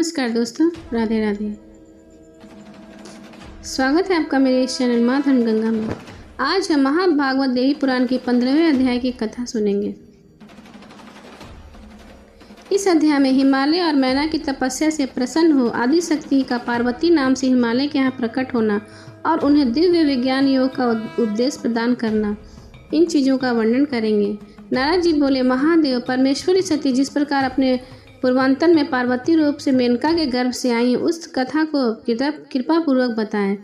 नमस्कार दोस्तों, राधे राधे। स्वागत है आपका मेरे इस चैनल माँ धर्म गंगा में। आज हम महाभागवत देवी पुराण के 15वें अध्याय की कथा सुनेंगे। इस अध्याय में हिमालय और मैना की तपस्या से प्रसन्न हो आदि शक्ति का पार्वती नाम से हिमालय के यहाँ प्रकट होना और उन्हें दिव्य विज्ञान योग का उपदेश प्रदान करना, इन चीज़ों का वर्णन करेंगे। नारद जी बोले, महादेव परमेश्वरी सती जिस प्रकार अपने पूर्वांतर में पार्वती रूप से मेनका के गर्भ से आई, उस कथा को कृपा पूर्वक बताएं।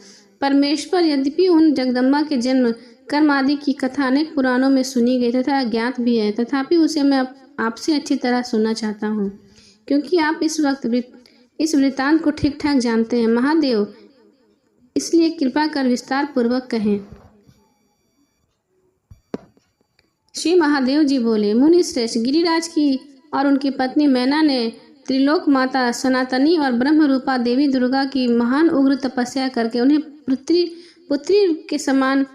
परमेश्वर यद्यपि उन जगदम्बा के जन्म कर्म आदि की कथा अनेक पुराणों में सुनी गई तथा ज्ञात भी है, तथापि उसे मैं आपसे अच्छी तरह सुनना चाहता हूँ, क्योंकि आप इस वक्त इस वृत्तांत को ठीक ठाक जानते हैं। महादेव, इसलिए कृपा कर विस्तार पूर्वक कहें। श्री महादेव जी बोले, मुनि श्रेष्ठ, गिरिराज की और उनकी पत्नी मैना ने त्रिलोक माता सनातनी और ब्रह्म रूपा देवी दुर्गा की महान उग्र तपस्या करके उन्हें पुत्री के समान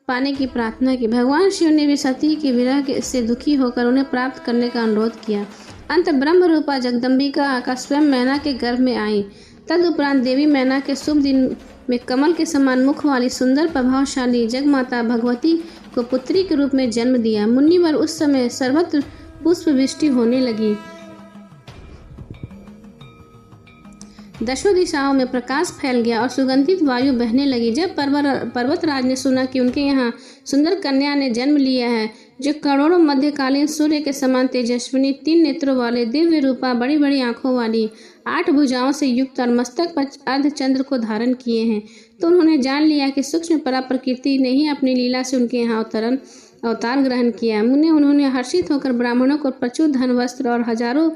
पाने की प्रार्थना की। भगवान शिव ने भी सती के विरह से दुखी होकर उन्हें प्राप्त करने का अनुरोध किया। अंत ब्रह्म रूपा जगदम्बिका का स्वयं मैना के गर्भ में आई। तदुपरांत देवी मैना के शुभ दिन में कमल के समान मुख वाली सुंदर प्रभावशाली जगमाता भगवती को पुत्री के रूप में जन्म दिया। मुनिवर उस समय सर्वत्र पुष्प वृष्टि होने लगी, दशों दिशाओं में प्रकाश फैल गया और सुगंधित वायु बहने लगी। जब पर्वतराज ने सुना कि उनके यहाँ सुंदर कन्या ने जन्म लिया है, जो करोड़ों मध्यकालीन सूर्य के समान तेजस्विनी, 3 नेत्रों वाले, दिव्य रूपा, बड़ी बड़ी आंखों वाली, 8 भुजाओं से युक्त और मस्तक पर अर्धचंद्र को धारण किए हैं, तो उन्होंने जान लिया कि सूक्ष्म परा प्रकृति ने ही अपनी लीला से उनके यहाँ अवतार ग्रहण किया। उन्होंने हर्षित होकर ब्राह्मणों को प्रचुर धन, वस्त्र और हजारों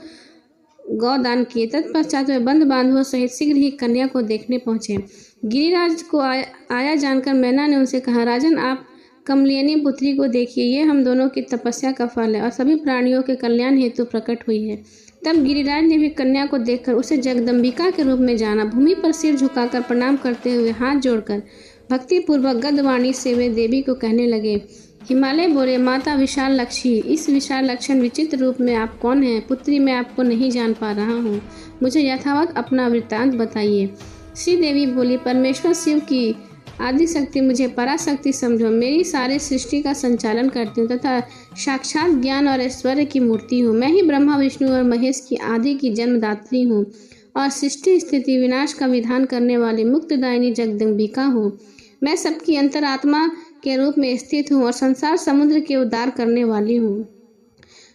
गौदान किए। तत्पश्चात वे बंधु बांधवों सहित शीघ्र ही कन्या को देखने पहुंचे। गिरिराज को आया जानकर मैना ने उनसे कहा, राजन, आप कमलिनी पुत्री को देखिए, ये हम दोनों की तपस्या का फल है और सभी प्राणियों के कल्याण हेतु प्रकट हुई है। तब गिरिराज ने भी कन्या को देखकर उसे जगदम्बिका के रूप में जाना। भूमि पर सिर झुकाकर प्रणाम करते हुए हाथ जोड़कर भक्तिपूर्वक गद्यवाणी से वे देवी को कहने लगे। हिमालय बोले, माता विशाल लक्ष्मी, इस विशाल लक्षण विचित्र रूप में आप कौन हैं? पुत्री, मैं आपको नहीं जान पा रहा हूँ, मुझे यथावत अपना वृत्तांत बताइए। श्री देवी बोली, परमेश्वर शिव की आदि शक्ति मुझे पराशक्ति समझो। मेरी सारे सृष्टि का संचालन करती हूँ तथा साक्षात ज्ञान और ऐश्वर्य की मूर्ति हूँ। मैं ही ब्रह्मा, विष्णु और महेश की आदि की जन्मदात्री हूँ और सृष्टि स्थिति विनाश का विधान करने वाली मुक्तदायिनी जगदम्बिका हूँ। मैं सबकी अंतरात्मा के रूप में स्थित हूँ और संसार समुद्र के उद्धार करने वाली हूँ।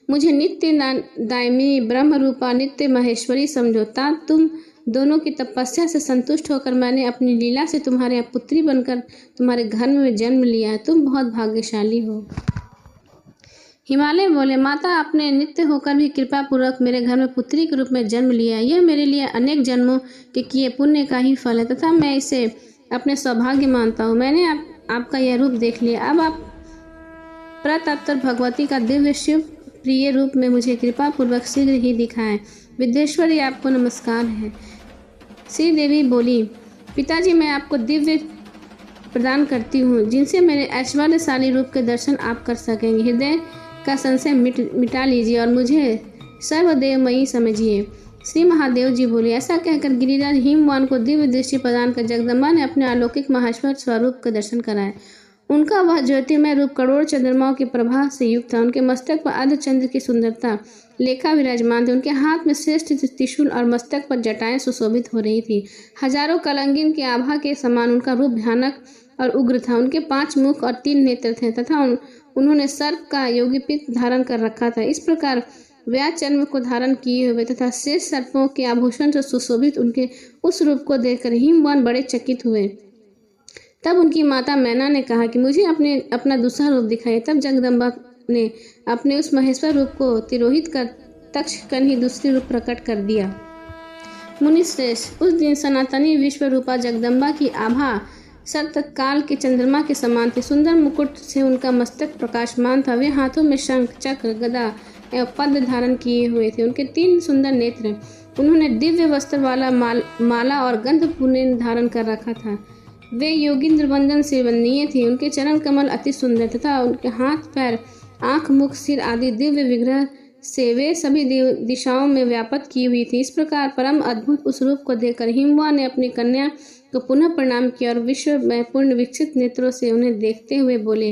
मुझे नित्य दायिनी ब्रह्म रूपा नित्य महेश्वरी समझो। तुम दोनों की तपस्या से संतुष्ट होकर मैंने अपनी लीला से तुम्हारे पुत्री बनकर तुम्हारे घर में जन्म लिया है। तुम बहुत भाग्यशाली हो। हिमालय बोले, माता, आपने नित्य होकर भी कृपा पूर्वक मेरे घर में पुत्री के रूप में जन्म लिया है। यह मेरे लिए अनेक जन्मों के किए पुण्य का ही फल है तथा मैं इसे अपने सौभाग्य मानता हूँ। मैंने आपका यह रूप देख लिया। अब आप प्रतप्तर भगवती का दिव्य शिव प्रिय रूप में मुझे कृपा पूर्वक शीघ्र ही दिखाएं। विद्येश्वरी, आपको नमस्कार है। श्री देवी बोली, पिताजी, मैं आपको दिव्य प्रदान करती हूँ, जिनसे मेरे ऐश्वर्यशाली रूप के दर्शन आप कर सकेंगे। हृदय का संशय मिटा लीजिए और मुझे सर्वदेवमयी समझिए। श्री महादेव जी बोले, ऐसा कहकर गिरिराज हिमवान को दिव्य दृष्टि प्रदान कर जगदम्बा ने अपने अलौकिक महाश्वर स्वरूप का दर्शन कराया। उनका वह ज्योतिर्मय रूप करोड़ चंद्रमाओं की प्रभा से युक्त था। उनके मस्तक पर अर्धचंद्र की सुंदरता लेखा विराजमान थे। उनके हाथ में श्रेष्ठ त्रिशूल और मस्तक पर जटाएं सुशोभित हो रही थी। हजारों कलंगिन के आभा के समान उनका रूप भयानक और उग्र था। उनके 5 मुख और 3 नेत्र थे तथा उन्होंने सर्प का योगिपित धारण कर रखा था। इस प्रकार व्याचर्म को धारण किए हुए तथा शेष सर्पों के आभूषण से सुशोभित उनके उस रूप को देखकर हिमवान बड़े चकित हुए। तब उनकी माता मैना ने कहा कि मुझे अपना दूसरा रूप दिखाइए। तब जगदम्बा ने अपने उस महेश्वर रूप को तिरोहित कर तक्षकन ही दूसरी रूप प्रकट कर दिया। मुनि श्रेष्ठ, उस दिन सनातनी विश्व रूपा जगदम्बा की आभा सततकाल के चंद्रमा के समान थी। सुंदर मुकुट से उनका मस्तक प्रकाशमान था। वे हाथों में शंख, चक्र, गदा एवं पद्म धारण किए हुए थे। उनके 3 सुंदर नेत्र। उन्होंने दिव्य वस्त्र वाला माला और गंधपूर्ण धारण कर रखा था। वे योगिंद्र वंदन से वंदनीय थे। उनके चरण कमल अति सुंदर तथा उनके हाथ, पैर, आँख, मुख, सिर आदि दिव्य विग्रह से वे सभी दिशाओं में व्याप्त की हुई थी। इस प्रकार परम अद्भुत उस रूप को देखकर हिमवा ने अपनी कन्या को पुनः प्रणाम किया और विश्व में पूर्ण विकसित नेत्रों से उन्हें देखते हुए बोले।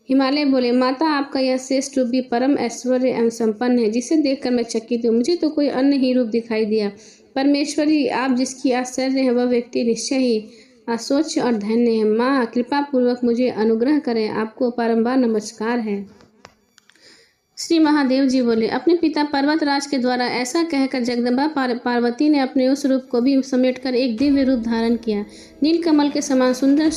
हिमालय बोले, माता, आपका यह श्रेष्ठ रूप भी परम ऐश्वर्य एवं संपन्न है, जिसे देखकर मैं चकित हूँ। मुझे तो कोई अन्य ही रूप दिखाई दिया। परमेश्वरी, आप जिसकी आश्चर्य है, वह व्यक्ति निश्चय ही आशोच्य और धन्य है। माँ, कृपा पूर्वक मुझे अनुग्रह करें, आपको बारंबार नमस्कार है। श्री महादेव जी बोले, अपने पिता पर्वतराज के द्वारा ऐसा कहकर जगदम्बा पार्वती ने अपने उस रूप को भी समेटकर एक दिव्य रूप धारण किया। नीलकमल के समान सुंदर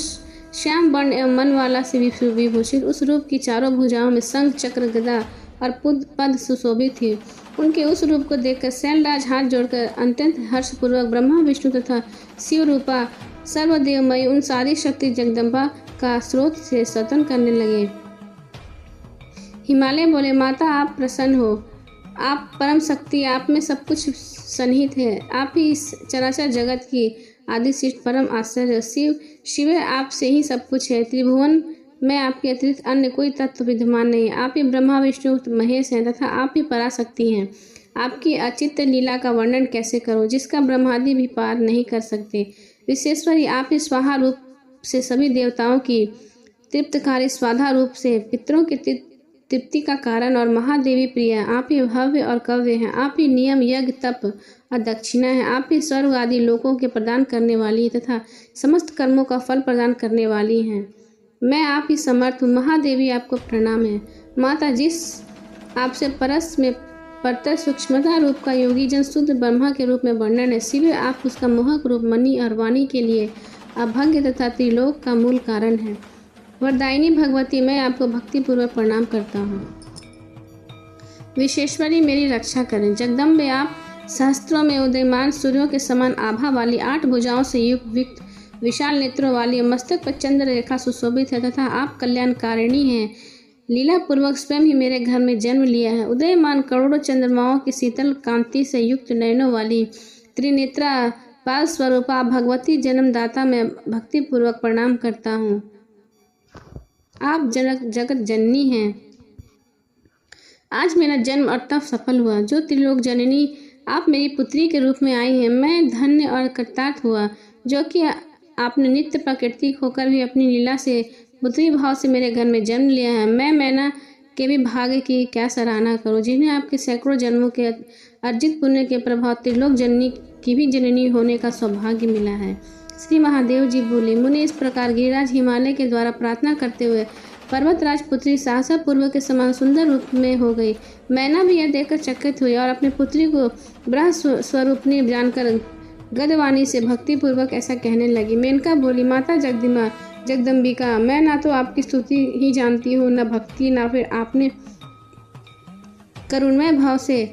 श्याम वर्ण एवं मन वाला से विभूषित उस रूप की चारों भुजाओं में शंख, चक्र, गदा और पद सुशोभित थी। उनके उस रूप को देखकर शैलराज हाथ जोड़कर अत्यंत हर्षपूर्वक ब्रह्मा, विष्णु तथा शिव रूपा सर्वदेवमयी उन सारी शक्ति जगदम्बा का स्रोत से स्तवन करने लगे। हिमालय बोले, माता, आप प्रसन्न हो। आप परम शक्ति, आप में सब कुछ सन्निहित है। आप ही इस चराचर जगत की आदि शिष्ट परम आश्चर्य। शिव आपसे ही सब कुछ है। त्रिभुवन में आपके अतिरिक्त अन्य कोई तत्व विद्यमान नहीं। आप ही ब्रह्मा, विष्णु, महेश हैं तथा आप ही पराशक्ति हैं। आपकी अचित्य लीला का वर्णन कैसे करो, जिसका ब्रह्मादि भी पार नहीं कर सकते। विशेश्वरी, आप ही स्वाहा रूप से सभी देवताओं की तृप्तकारी, स्वाधा रूप से पितरों की तृप्ति का कारण और महादेवी प्रिय। आप ही भव्य और कव्य हैं। आप ही नियम, यज्ञ, तप और दक्षिणा है। आप ही स्वर्ग आदि लोकों के प्रदान करने वाली तथा समस्त कर्मों का फल प्रदान करने वाली हैं। मैं आप ही समर्थ हूँ। महादेवी, आपको प्रणाम है। माता, जिस आपसे परस में परतर सूक्ष्मता रूप का योगी जन शुद्ध ब्रह्मा के रूप में वर्णन है, शिव आप उसका मोहक रूप मणि और वाणी के लिए अभंग तथा त्रिलोक का मूल कारण है। वरदायिनी भगवती, मैं आपको भक्तिपूर्वक प्रणाम करता हूँ। विशेश्वरी, मेरी रक्षा करें। जगदम्बे, आप सहस्त्रों में उदयमान सूर्यों के समान आभा वाली, 8 भुजाओं से युक्त विशाल नेत्रों वाली, मस्तक पर चंद्र रेखा सुशोभित है तथा आप कल्याणकारिणी हैं। लीला पूर्वक स्वयं ही मेरे घर में जन्म लिया है। उदयमान करोड़ों चंद्रमाओं की शीतल कांति से युक्त नयनों वाली त्रिनेत्रा पाल स्वरूपा भगवती जन्मदाता, मैं भक्तिपूर्वक प्रणाम करता हूँ। आप जगत जननी हैं। आज मेरा जन्म और तप सफल हुआ। जो त्रिलोक जननी, आप मेरी पुत्री के रूप में आई हैं। मैं धन्य और कृतार्थ हुआ, जो कि आपने नित्य प्राकृतिक होकर भी अपनी लीला से पुत्री भाव से मेरे घर में जन्म लिया है। मैं मैना के भी भाग्य की क्या सराहना करूं, जिन्हें आपके सैकड़ों जन्मों के अर्जित पुण्य के प्रभाव त्रिलोक जननी की भी जननी होने का सौभाग्य मिला है। श्री महादेव जी बोले, मुनि, इस प्रकार गिरिराज हिमालय के द्वारा प्रार्थना करते हुए पर्वतराज पुत्री सहसा पूर्व के समान सुंदर रूप में हो गई। मैना भी यह देखकर चकित हुई और अपनी पुत्री को ब्रह्म स्वरूपनी जानकर गदवाणी से भक्तिपूर्वक ऐसा कहने लगी। मेनका बोली, माता जगदम्बिका, मैं ना तो आपकी स्तुति ही जानती हूँ, न भक्ति, ना फिर आपने करुणमय भाव से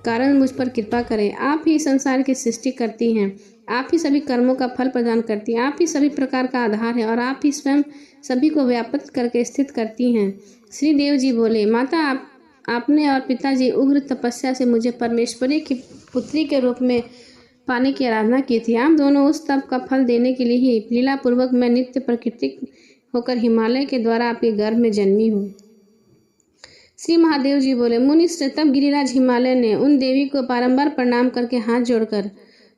कारण मुझ पर कृपा करें। आप ही संसार की सृष्टि करती हैं। आप ही सभी कर्मों का फल प्रदान करती हैं। आप ही सभी प्रकार का आधार है और आप ही स्वयं सभी को व्याप्त करके स्थित करती हैं। श्री देव जी बोले, माता, आपने और पिताजी उग्र तपस्या से मुझे परमेश्वरी की पुत्री के रूप में पाने की आराधना की थी। आप दोनों उस तप का फल देने के लिए ही लीला पूर्वक मैं नित्य प्राकृतिक होकर हिमालय के द्वारा आपके गर्भ में जन्मी हूँ। श्री महादेव जी बोले, मुनि, तब गिरिराज हिमालय ने उन देवी को बारंबार प्रणाम करके हाथ जोड़कर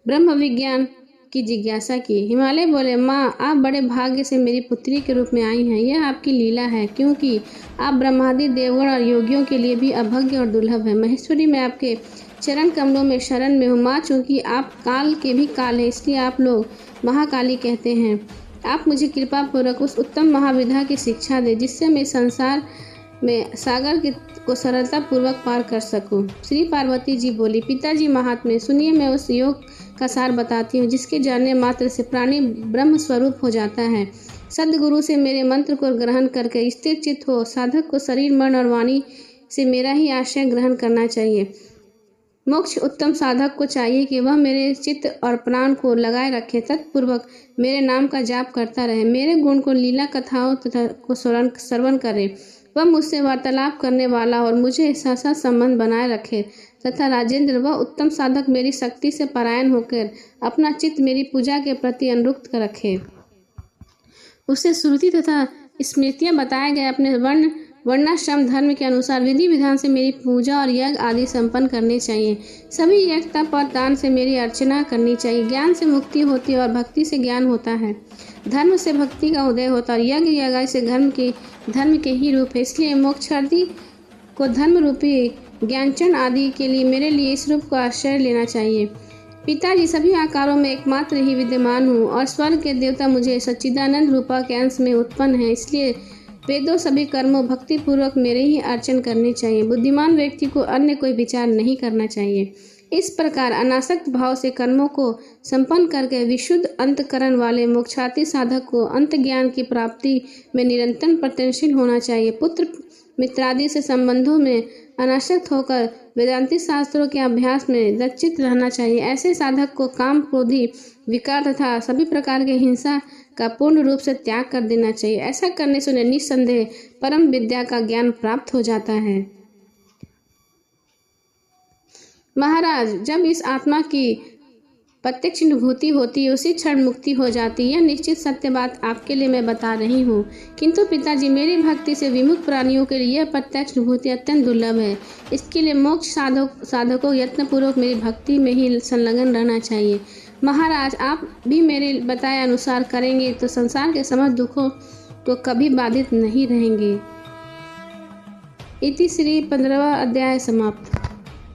ब्रह्म विज्ञान की जिज्ञासा की। हिमालय बोले, माँ, आप बड़े भाग्य से मेरी पुत्री के रूप में आई हैं। यह आपकी लीला है, क्योंकि आप ब्रह्मादि देवगण और योगियों के लिए भी अभग्य और दुर्लभ है। महेश्वरी, मैं आपके चरण कमलों में शरण में हूँ। माँ, चूँकि आप काल के भी काल हैं, इसलिए आप लोग महाकाली कहते हैं। आप मुझे कृपा पूर्वक उस उत्तम महाविद्या की शिक्षा दें, जिससे मैं संसार में सागर को सरलता पूर्वक पार कर सकूं। श्री पार्वती जी बोली, पिताजी महात्मे, सुनिए, मैं उस योग का सार बताती हूँ, जिसके जानने मात्र से प्राणी ब्रह्म स्वरूप हो जाता है। सद्गुरु से मेरे मंत्र को ग्रहण करके स्थिर चित्त हो साधक को शरीर, मन और वाणी से मेरा ही आश्रय ग्रहण करना चाहिए। मोक्ष उत्तम साधक को चाहिए कि वह मेरे चित्त और प्राण को लगाए रखे, तत्पूर्वक मेरे नाम का जाप करता रहे, मेरे गुण को लीला कथाओं तथा को श्रवण करे, वह मुझसे वार्तालाप करने वाला और मुझे सहसा संबंध बनाए रखे तथा राजेंद्र, वह उत्तम साधक मेरी शक्ति से परायण होकर अपना चित्त मेरी पूजा के प्रति अनुरक्त रखे। उसे श्रुति तथा स्मृतियाँ बताए गए अपने वर्ण वर्णाश्रम धर्म के अनुसार विधि विधान से मेरी पूजा और यज्ञ आदि संपन्न करने चाहिए। सभी यज्ञ तप और दान से मेरी अर्चना करनी चाहिए। ज्ञान से मुक्ति होती है और भक्ति से ज्ञान होता है। धर्म से भक्ति का उदय होता है और यज्ञ यागादि से धर्म के ही रूप है। इसलिए मोक्षार्थी को धर्म रूपी ज्ञानचरण आदि के लिए मेरे लिए इस रूप को आश्रय लेना चाहिए। पिताजी, सभी आकारों में एकमात्र ही विद्यमान हूँ और स्वर्ग के देवता मुझे सच्चिदानंद रूपा के अंश में उत्पन्न है। इसलिए वेदों सभी कर्मों भक्ति पूर्वक मेरे ही अर्चन करने चाहिए। बुद्धिमान व्यक्ति को अन्य कोई विचार नहीं करना चाहिए। इस प्रकार अनासक्त भाव से कर्मों को संपन्न करके विशुद्ध अंतकरण वाले मोक्षार्थी साधक को अंत ज्ञान की प्राप्ति में निरंतर प्रयत्नशील होना चाहिए। पुत्र मित्रादि से संबंधों में अनासक्त होकर वेदांती शास्त्रों के अभ्यास में दक्षित रहना चाहिए। ऐसे साधक को काम, क्रोधी, विकार तथा सभी प्रकार के हिंसा का पूर्ण रूप से त्याग कर देना चाहिए। ऐसा करने से उन्हें निस्संदेह परम विद्या का ज्ञान प्राप्त हो जाता है। महाराज, जब इस आत्मा की प्रत्यक्ष अनुभूति होती है उसी क्षण मुक्ति हो जाती है। यह निश्चित सत्य बात आपके लिए मैं बता रही हूँ। किंतु पिताजी, मेरी भक्ति से विमुख प्राणियों के लिए यह प्रत्यक्ष अनुभूति अत्यंत दुर्लभ है। इसके लिए मोक्ष साधकों यत्नपूर्वक मेरी भक्ति में ही संलग्न रहना चाहिए। महाराज, आप भी मेरे बताए अनुसार करेंगे तो संसार के समस्त दुखों को कभी बाधित नहीं रहेंगे। इति श्री 15वां अध्याय समाप्त।